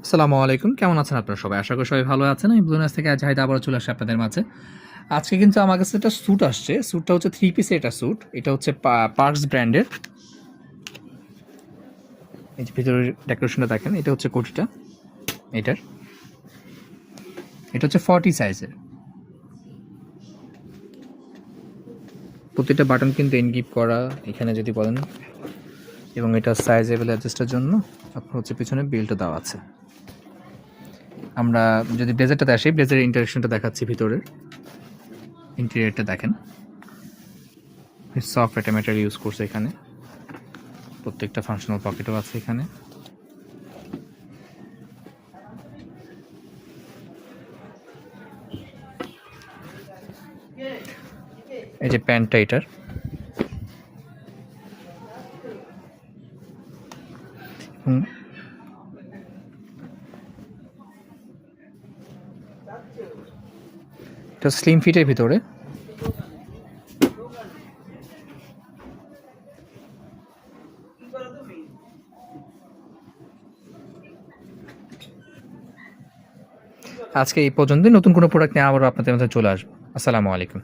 আসসালামু আলাইকুম। কেমন আছেন আপনারা সবাই? আশা করি সবাই ভালো আছেন। আমি ব্লুনাস থেকে জাহিদ আবারও চলে আসছি আপনাদের মাঝে। আজকে কিন্তু আমার কাছে একটা স্যুট আসছে। স্যুটটা হচ্ছে 3 পিসের একটা স্যুট। এটা হচ্ছে পার্কস ব্র্যান্ডের। এই যে ভিতরের ডেকোরেশনটা দেখেন। এটা হচ্ছে কোটিটা এটার। এটা হচ্ছে 40 সাইজের। প্রতিটা বাটন কিন্তু এনগিভ করা এখানে যদি বলেন, এবং এটা সাইজেবল অ্যাডজাস্টের জন্য আপনার হচ্ছে পিছনে বেল্টও দেওয়া আছে। আমরা যদি ব্লেজারটাতে আসি, ব্লেজারের ইন্টারেকশনটা দেখাচ্ছি ভিতরের। ইন্টেরিয়রটা দেখেন। সফট একটা ম্যাটেরিয়াল ইউজ করছে এখানে। প্রত্যেকটা ফাংশনাল পকেটও আছে এখানে। এই যে প্যান্টটা এটার। এটা স্লিম ফিটের ভিতরে। আজকে এই পর্যন্তই। নতুন কোনো প্রোডাক্ট নিয়ে আবারও আপনাদের মধ্যে চলে আসবো। আসসালামু আলাইকুম।